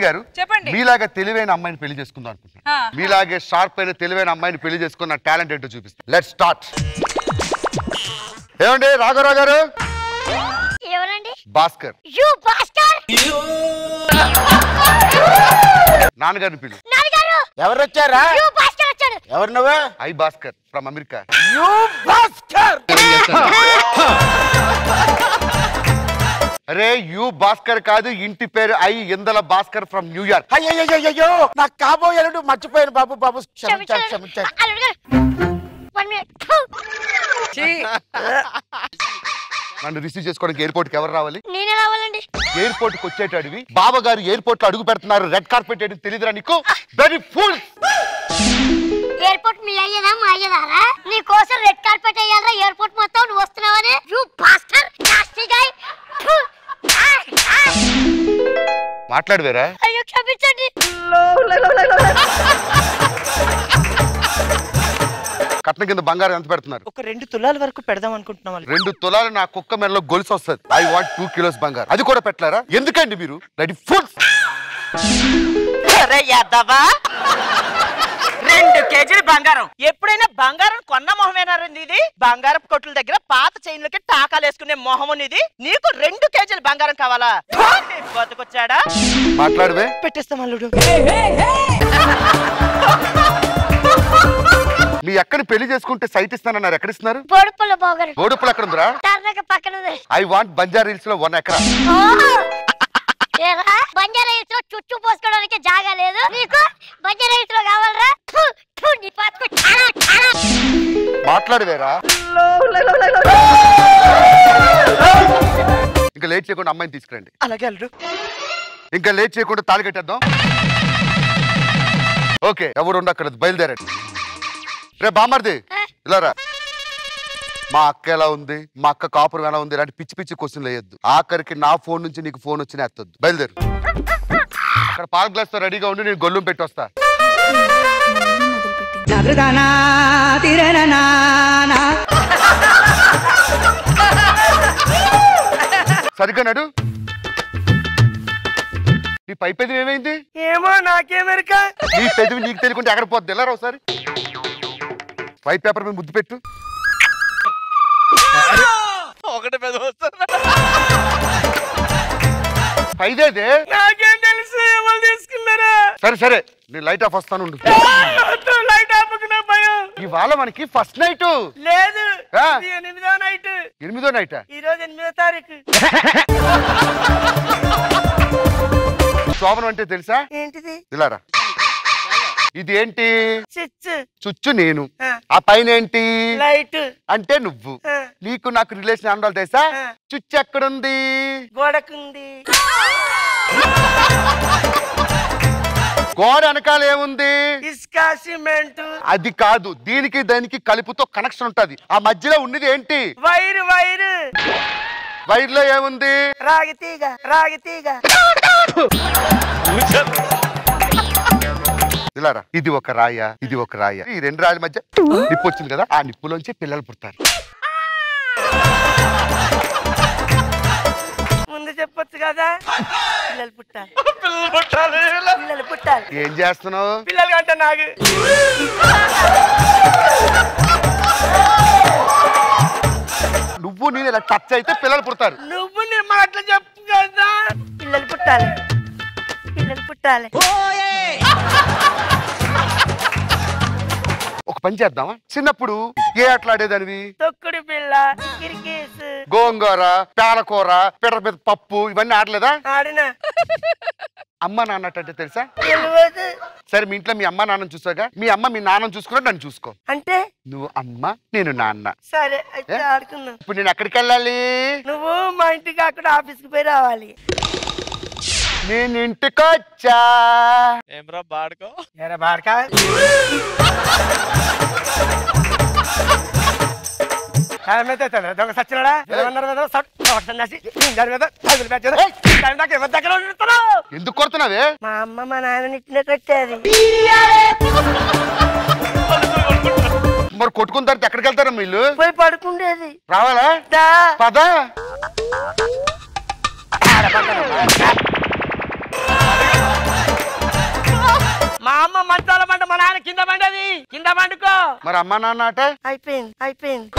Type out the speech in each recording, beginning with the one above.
గారు చెప్పండి. మీలాగా తెలివైన అమ్మాయిని పెళ్లి చేసుకుందాం అనుకుంటున్నా. మీలాగే షార్ప్ అయిన తెలివైన అమ్మాయిని పెళ్లి చేసుకున్న టాలెంట్ ఏంటో చూపిస్తాను. Let's start. ఏమండి రాఘవరావు గారు? ఎవరండి? భాస్కర్. యు భాస్కర్. నాన్నగారిని పిలు. నాన్నగారు ఎవరు వచ్చారా? యు భాస్కర్ వచ్చాడు. ఎవరు నువ్వు? I Bhaskar from America. You Bhaskar. అరే యు భాస్కర్ కాదు, ఇంటి పేరు ఐ ఇందల భాస్కర్ ఫ్రమ్ న్యూయార్క్. అయ్యో నాకు కాబోయేడు మర్చిపోయాను బాబు. బాబు క్షమించాలి క్షమించాలి. నన్ను రిసీవ్ చేసుకోవడానికి ఎయిర్పోర్ట్ కి ఎవరు రావాలి? నేనే రావాలండి. ఎయిర్పోర్ట్ కి వచ్చేటడివి బావగారు ఎయిర్పోర్ట్ లో అడుగు పెడుతున్నారు, రెడ్ కార్పెట్ ఏంటి తెలియదురా నీకు? Very full. ఎయిర్పోర్ట్ మీ అయ్యదా మా అయ్యదారా? నీ కోసం రెడ్ కార్పెట్ అయ్యారా ఎయిర్పోర్ట్ మొత్తం? నువ్వు వస్తున్నావని యు భాస్కర్ నాస్టీ గై. మాట్లాడవేరా? అయ్యో క్షమించండి. కట్నం కింద బంగారం ఎంత పెడుతున్నారు? ఒక 2 తులాల వరకు పెడదాం అనుకుంటున్నాం. 2 తులాలు నా కుక్క మెడలో గొలుసు వస్తుంది. ఐ వాంట్ 2 కిలోస్ బంగారం. అది కూడా పెట్టలేరా? ఎందుకండి మీరు? Ready full. 2 కేజీల బంగారం. ఎప్పుడైనా బంగారం కొన్న మొహమేనారండి ఇది? బంగారం కొట్ల దగ్గర పాత చైన్లకి టాకాలు వేసుకునే మొహం ఇది. నీకు 2 కేజీల బంగారం కావాలా? బతుకొచ్చాడా? మాట్లాడవే. పెట్టేస్తాం అల్లుడు. మీ అక్కని పెళ్లి చేసుకుంటే సైట్ ఇస్తానన్నారు, ఎక్కడ ఇస్తున్నారు? బోడుపల్లి బాగారు. బోడుపులు ఎక్కడ ఉందిరా? తర్నక పక్కన ఉంది. ఐ వాంట్ బంజారా హిల్స్ లో 1 ఎకరా. ఏరా బంజారా హిల్స్ లో చుట్టూ పోసుకోవడానికి జాగా లేదు నీకు? బంజారా హిల్స్ లో కావాలరా? నీ బతుకు చాలా చాలా. మాట్లాడవేరా? ఇంకా లేట్ చేయకుండా అమ్మాయిని తీసుకురండి. అలాగే అల్లుడు. ఇంకా లేట్ చేయకుండా తాళి కట్టేద్దాం. ఓకే ఎవరు ఉండక్కర్లేదు, బయలుదేరండి. రే బామర్ది ఇలా రా. మా అక్క ఎలా ఉంది, మా అక్క కాపురం ఎలా ఉంది, ఇలాంటి పిచ్చి పిచ్చి క్వశ్చన్లు వేయొద్దు. ఆఖరికి నా ఫోన్ నుంచి నీకు ఫోన్ వచ్చినా ఎత్తొద్దు. బయలుదేరు. అక్కడ పాల గ్లాస్ తో రెడీగా ఉండి నేను గొల్లం పెట్టి వస్తా. సరిగ్గా నడు. నీ పై పెదవి ఏమైంది? ఏమో నాకేమెరికా. నీ పెదవి నీకు తెలియకుండా ఎక్కడ పోద్ది? ఎలా రావు ఒకసారి వైట్ పేపర్ మీద ముద్దు పెట్టు. ఒకటి పెద్ద వస్తుంది. పైదేదే నాకేం తెలుసు ఎవరు తీసుకున్నారా? సరే సరే నేను లైట్ ఆఫ్ వస్తాను. లైట్ ఆపకుండా భయం. ఇవాళ మనకి ఫస్ట్ నైట్ లేదు, 8వ నైట్. 8వ నైట్. ఈ రోజు 8వ తారీఖు. శోభనం అంటే తెలుసా? ఏంటిది? ఇలారా. ఇది ఏంటి? చుచ్చు నేను. ఆ పైన ఏంటి? లైట్. అంటే నువ్వు. నీకు నాకు రిలేషన్ ఉండాలి తెలుసా? చుచ్చు ఎక్కడుంది? గోడకుంది. గోడ వెనకాల ఏముంది? ఇసుక సిమెంట్. అది కాదు, దీనికి దానికి కలుపుతో కనెక్షన్ ఉంటది. ఆ మధ్యలో ఉన్నది ఏంటి? వైరు. వైరు. వైర్లో ఏముంది? రాగితీగ. రాగితీగ. ఇలారా. ఇది ఒక రాయ, ఇది ఒక రాయ. ఈ 2 రాయల మధ్య నిప్పు వచ్చింది కదా, ఆ నిప్పులోంచి పిల్లలు పుడతారు. ముందు చెప్పొచ్చు కదా. పిల్లలు పుట్టాలి. పిల్లలు పుట్టాలి. ఏం చేస్తున్నావు? పిల్లలు అంటే నాకు నువ్వు నేను ఇలా టచ్ అయితే పిల్లలు పుడతారు. నువ్వు నీ మాటలు చెప్పు కదా. పిల్లలు పుట్టాలి. పిల్లలు పుట్టాలి. ఒక పని చేద్దామా? చిన్నప్పుడు ఏ ఆటలు ఆడేదానివి? తొక్కుడు బిళ్ళ, క్రికెట్, గోంగూర, పాలకూర, పిట్ర మీద పప్పు, ఇవన్నీ ఆడలేదా? ఆడినా. అమ్మ నాన్న అంటే తెలుసా? తెలియదు. సరే మీ ఇంట్లో మీ అమ్మ నాన్న చూసాగా, మీ అమ్మ మీ నాన్న చూసుకున్నా నన్ను చూసుకో. అంటే నువ్వు అమ్మ నేను నాన్న. సరే అయితే ఆడుకుందాం. ఇప్పుడు నేను ఎక్కడికి వెళ్ళాలి? నువ్వు మా ఇంటికి అక్కడ ఆఫీస్కి పోయి రావాలి. నేను ఇంటికి వచ్చా. ఏమ్రా బాడుకో? ఏరా బాడుకా? దొంగ సచ్చినాడా? ఎందుకు కొడుతున్నావే? మా అమ్మ మా నాన్న ఇట్టిన కట్టేది. మరి కొట్టుకున్న తర్వాత ఎక్కడికి వెళ్తారా వీళ్ళు? పోయి పడుకుండేది. రావాలా? పద. మా అమ్మ మంచాల పంట మా నాన్న కింద పండది కింద పండుకో. మరి అమ్మ నాన్న అంటే అయిపోయింది.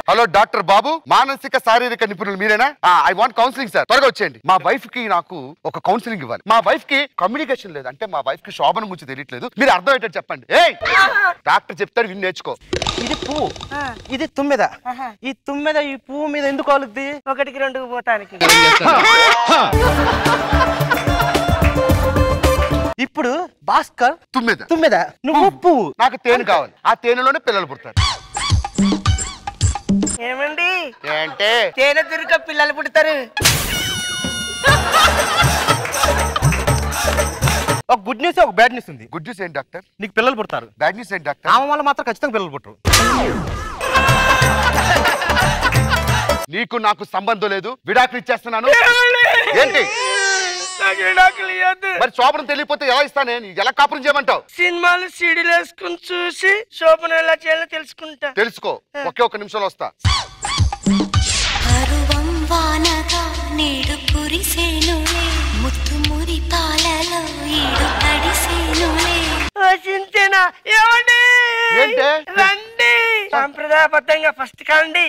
హలో డాక్టర్ బాబు, మానసిక శారీరక నిపుణులు మీరేనా? ఐ వాంట్ కౌన్సిలింగ్ సార్, త్వరగా వచ్చేయండి. మా వైఫ్ కి నాకు ఒక కౌన్సిలింగ్ ఇవ్వాలి. మా వైఫ్ కి కమ్యూనికేషన్ లేదు, అంటే మా వైఫ్ కి శోభన గురించి తెలియట్లేదు. మీరు అర్థమయ్యేటట్టు చెప్పండి. డాక్టర్ చెప్తాడు, విని నేర్చుకో. ఇది పువ్వు, ఇది తుమ్మెద. ఈ తుమ్మెద ఈ పువ్వు మీద ఎందుకు అలుద్ది? 1కి 2కి పోతానికి. ఇప్పుడు భాస్కర్ తుమ్మెద, నువ్వు పువ్వు. నాకు తేనె కావాలి, ఆ తేనెలోనే పిల్లలు పుడతారు. ఏమండి ఏంటే? తేనె తిరిగి పిల్లలు పుడతారు. ఒక గుడ్ న్యూస్, ఒక బ్యాడ్ న్యూస్ ఉంది. గుడ్ న్యూస్ ఏంటి డాక్టర్? నీకు పిల్లలు పుడతారు. బ్యాడ్ న్యూస్ ఏంటి డాక్టర్? ఆమె వల్ల మాత్రం ఖచ్చితంగా పిల్లలు పుట్టరు. నీకు నాకు సంబంధం లేదు, విడాకులు ఇచ్చేస్తున్నాను. ఏంటి మరి శోభనం తెలియపోతే ఎలా ఇస్తానే? ఎలా కాపురం చేయమంటావు? సినిమాలు సీడీలు వేసుకుని చూసి శోభనం ఎలా చేయాలో తెలుసుకుంటా. తెలుసుకో, ఒకే ఒక నిమిషంలో వస్తా. రండి, సాంప్రదాయబద్ధంగా ఫస్ట్ కాండి.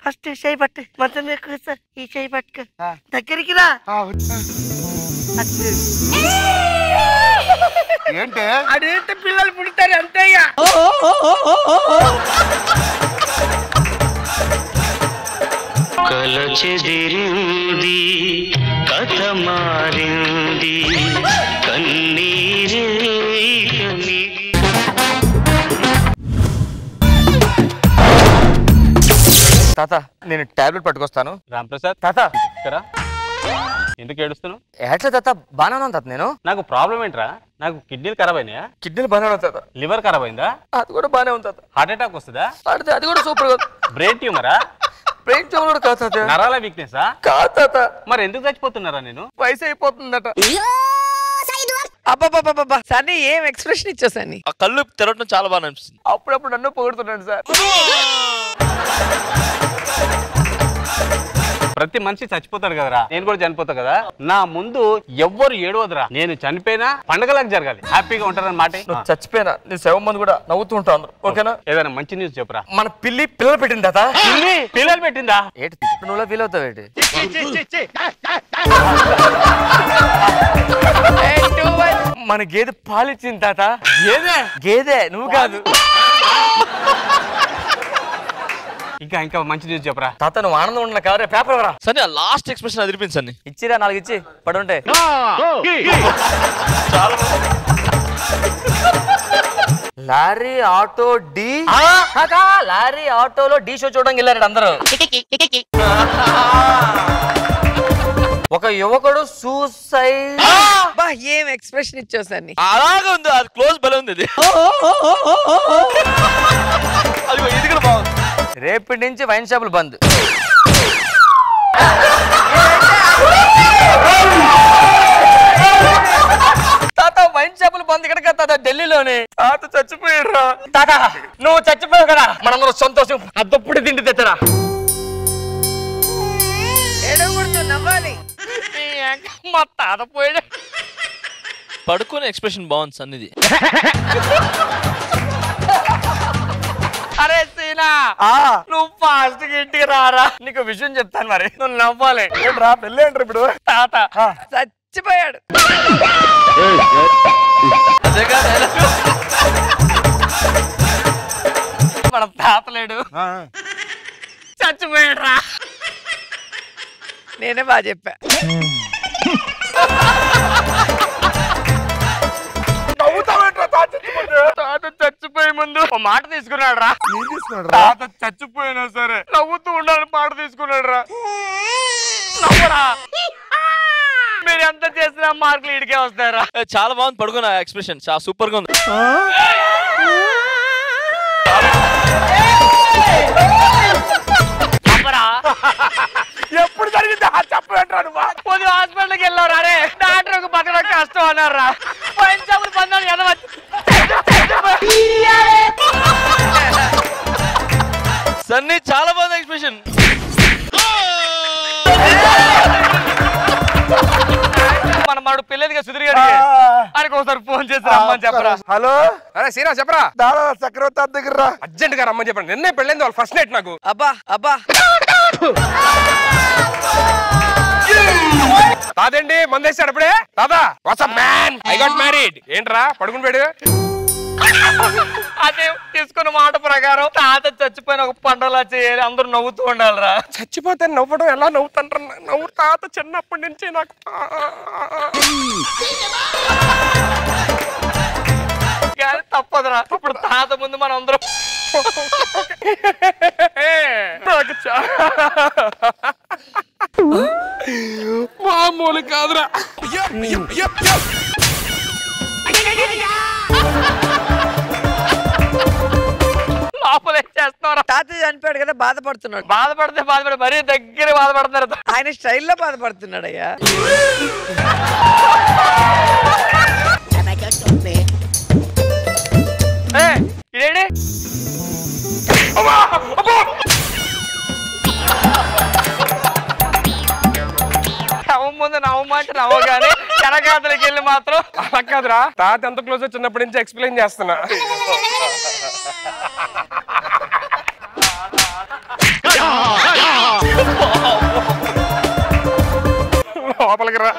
ఫస్ట్ చేయి పట్టు, మొత్తం మీద కూర్చో. ఈ చేయి పట్టుకో, దగ్గరికి రా. ఏంటే? అదేంటే పిల్లలు పుడతారు అంతేగా. కల చెదిరింది, కథ మారింది, కన్నీరే తాత నేను టాబ్లెట్ పట్టుకొస్తాను. రాంప్రసాద్ తాత ఎందుకు ఏడుస్తున్నావు? ఎట్లా తాత బాగా ఉన్నాను తాత. నేను నాకు ప్రాబ్లం ఏంట్రా? నాకు కిడ్నీలు ఖరాబ్ అయినాయా? కిడ్నీలు బాగా ఉన్నాను తాత. లివర్ ఖరాబ్ అయిందా? అది కూడా బాగానే ఉంది తాత. హార్ట్ అటాక్ వస్తుందా? అది కూడా సూపర్ గా. బ్రెయిన్ ట్యూమరా? బ్రెయిన్ ట్యూమర్ కూడా కాదు తాత. నరాల వీక్నెసా? కాదు తాత. మరి ఎందుకు చచ్చిపోతున్నారా నేను? వయసు అయిపోతుందట. అబ్బాబ్బాబ్బా సన్నీ ఏం ఎక్స్ప్రెషన్ ఇచ్చా సన్నీ? ఆ కళ్ళు తెరవడం చాలా బాగా అనిపిస్తుంది. అప్పుడప్పుడు నన్ను పొగుడుతున్నాడు సార్. ప్రతి మనిషి చచ్చిపోతాడు కదరా, నేను కూడా చనిపోతా కదా. నా ముందు ఎవ్వరు ఏడవదురా. నేను చనిపోయినా పండగలకు జరగాలి, హ్యాపీగా ఉంటారని మాట. నువ్వు చచ్చిపోయినా నీ శవ మంది కూడా నవ్వుతూ ఉంటాను. ఓకేనా? ఏదైనా మంచి న్యూస్ చెప్పురా. మన పిల్లి పిల్లలు పెట్టింది తాత. పిల్లలు పెట్టిందా? ఏంటి నువ్వు ఫీల్ అవుతావు ఏంటి? మన గేదె పాలిచ్చింది తాత. గేదె నువ్వు కాదు. ఇంకా మంచి న్యూస్ చెప్పరా. తాత నువ్వు ఆనందం ఉన్న కావరే పేపర్ రా. సరే లాస్ట్ ఎక్స్ప్రెషన్ అదిరిపోయింది సన్ని. ఇచ్చిరా 4 ఇచ్చి పడుంటే. లారీ ఆటో డి. లారీ ఆటోలో డి షో చూడడానికి వెళ్ళారు అందరూ. ఒక యువకుడు సూసైడ్. ఏం ఎక్స్ప్రెషన్ ఇచ్చా సన్నీ? అలాగే ఉంది, అది క్లోజ్ బల ఉంది. ఇది కూడా బాగుంది. రేపటి నుంచి వైన్ షాపులు బంద్. తాత వైన్ షాపులు బంద్ ఇక్కడ కదా తాత, ఢిల్లీలోనే. తాత చచ్చిపోయాడు రా. తాత నువ్వు చచ్చిపోయావు కదా, మనందరూ సంతోషం అద్దప్పుడు తిండి తెచ్చరా. నవ్వాలి. మా తాత పోయాడు. పడుకునే ఎక్స్ప్రెషన్ బాగుంది సన్నిది. అరే సీనా, నువ్వు ఫాస్ట్ గా ఇంటికి రారా, నీకు విషయం చెప్తాను. మరి నువ్వు నవ్వాలి. రా పెళ్ళి అంటారు ఇప్పుడు. తాత చచ్చిపోయాడు. మన తాత లేడు, చచ్చిపోయాడు రా. నేనే బాగా చెప్పా. తాత చచ్చిపోయే ముందు ఒక మాట తీసుకున్నాడు రా. తాత చచ్చిపోయినా సరే నవ్వుతూ ఉండాలని మాట తీసుకున్నాడు రా. నవ్వరా, మీరు ఎంత చేసినా మార్కులు ఇడికే వస్తారా. చాలా బాగుంది పడుకున్న ఎక్స్ప్రెషన్, చాలా సూపర్ గా ఉంది. ఎప్పుడు జరిగింది చెప్పంటారు. కొద్ది హాస్పిటల్కి వెళ్ళారు. అరే డాక్టర్ బతకడం కష్టం అన్నారా. పంచాబులు పొందాలి కదా. సన్నీ చాలా బాగుంది ఎక్స్ప్రెషన్. వాడు పెళ్ళేదిగా సుధీర్ గారికి ఆయనకు ఒకసారి ఫోన్ చేసి రమ్మని చెప్పరా. హలో అరే సీనా చెప్పరా దాదా చక్రవర్తి దగ్గర అర్జెంట్ గా రమ్మని చెప్పండి. నిన్నే పెళ్ళైంది వాళ్ళు ఫస్ట్ నైట్ నాకు. అబ్బా అబ్బా తాతండి మందేశాడు అప్పుడే. తాతా what's man I got married. ఏంట్రా పడుకుని పెడు. అదే తీసుకున్న మాట ప్రకారం తాత చచ్చిపోయిన ఒక పండగలా చేయాలి, అందరూ నవ్వుతూ ఉండాలిరా. చచ్చిపోతే నవ్వడం ఎలా నవ్వుతాండ్రా? నవ్వు తాత చిన్నప్పటి నుంచి నాకు కానీ తప్పదురా, ఇప్పుడు తాత ముందు మనం అందరం మామూలు కాదురా. లోపల ఏం చేస్తున్నారా? తాత చనిపోయాడు కదా, బాధపడుతున్నాడు. బాధపడితే మరీ దగ్గర బాధపడుతున్నారు. ఆయన స్టైల్లో బాధపడుతున్నాడు అయ్యా. ఇదేంటి ముందు నవ్వమంటే నవ్వగానే వెనకాతలకి వెళ్ళి మాత్రం అలా కాదురా. తాత ఎంత క్లోజ్ చిన్నప్పటి నుంచి ఎక్స్ప్లెయిన్ చేస్తున్నా. లోపలికి రా.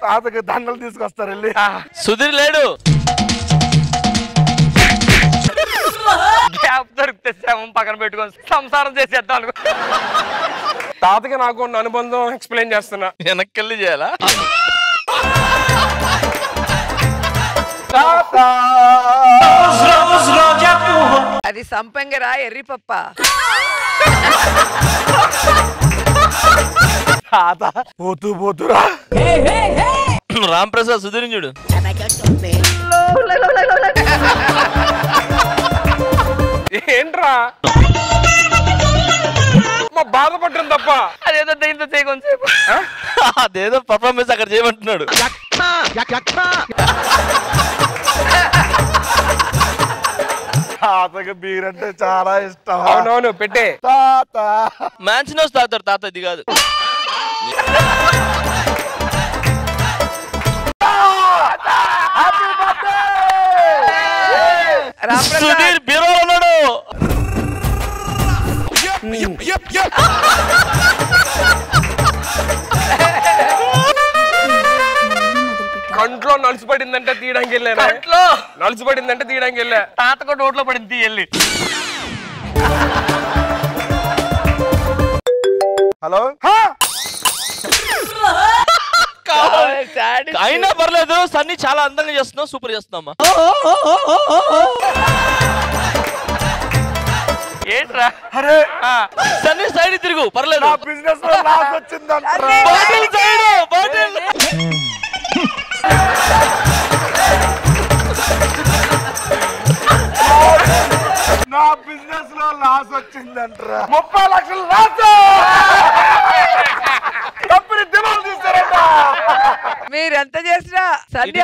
తాతకి దండలు తీసుకొస్తారు వెళ్ళి. సుధీర్ లేడు. గ్యాప్ దొరికితే శవం పక్కన పెట్టుకొని సంసారం చేసేద్దాం అనుకో. తాతకి నాకు ఉన్న అనుబంధం ఎక్స్ప్లెయిన్ చేస్తున్నా. వెనక్కి చేయాలా? అది సంపంగరా ఎర్రి పప్ప. తాత పోతూ పోతురా. రామ్ ప్రసాద్ సుధీర్ చూడు. ఏంట్రా మా బాధపడ్డం తప్ప అదేదో దీంతో చేయకొంచేపు అదేదో పర్ఫార్మెన్స్ అక్కడ చేయమంటున్నాడు. తాతకి బీరంటే చాలా ఇష్టం. అవునవును పెట్టే. తాత మ్యాన్షన్ హౌస్ తాతాడు. తాత ఇది కాదు. సుధీర్ బీరోలో ఉన్నాడు. కంట్లో నలుసుపడిందంటే తీయడానికి వెళ్ళా. నలుసుపడిందంటే తీయడానికి వెళ్ళా. తాతకు నోట్లో పడింది వెళ్ళి. హలో అయినా పర్లేదు, సన్నీ చాలా అందంగా చేస్తున్నావు, సూపర్ చేస్తున్నామ్మా. ఏంట్రా? అరే సన్నీ సైడ్ తిరుగు, పర్లేదు. బిజినెస్ లో లాస్ వచ్చిందంట. Bottle side, bottle. నా బిజినెస్ లో లాస్ వచ్చిందంటరా. 30 లక్షలు లాస్. కంపెనీ దివాళ తీస్తారంట. మీరెంత చేసినా సన్నీ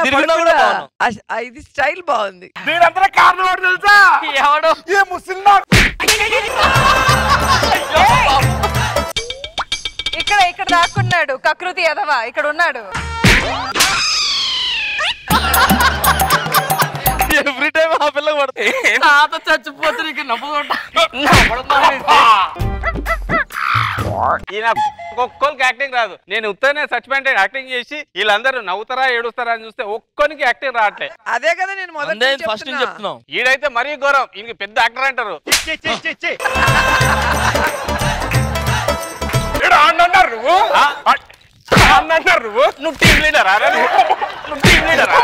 ఇది స్టైల్ బాగుంది. దీనంతా కారణం ఎవరు తెలుసా? ఎవడు? ఈ ముస్లిం. ఇక్కడ దాక్కున్నాడు కకృతి ఎదవా, ఇక్కడ ఉన్నాడు. ఎవ్రీ టైం ఆ పిల్ల పడుతుంది. తాత చచ్చిపోతే నీకు నవ్వుకుంటా. ఈయన ఒక్కొక్కరికి యాక్టింగ్ రాదు. నేను ఉత్తనే చచ్చిపోయింటే యాక్టింగ్ చేసి వీళ్ళందరూ నవ్వుతారా ఏడుస్తారా అని చూస్తే ఒక్కొనికి యాక్టింగ్ రావట్లే. అదే కదా నేను మొదటి ఫస్ట్ చెప్తున్నాం. ఈడైతే మరీ ఘోరం. ఈయనకి పెద్ద యాక్టర్ అంటారు. అన్నారు నువ్వు. అన్నారు నువ్వు. నువ్వు టీమ్ లీడరా? నువ్వు టీమ్ లీడరా?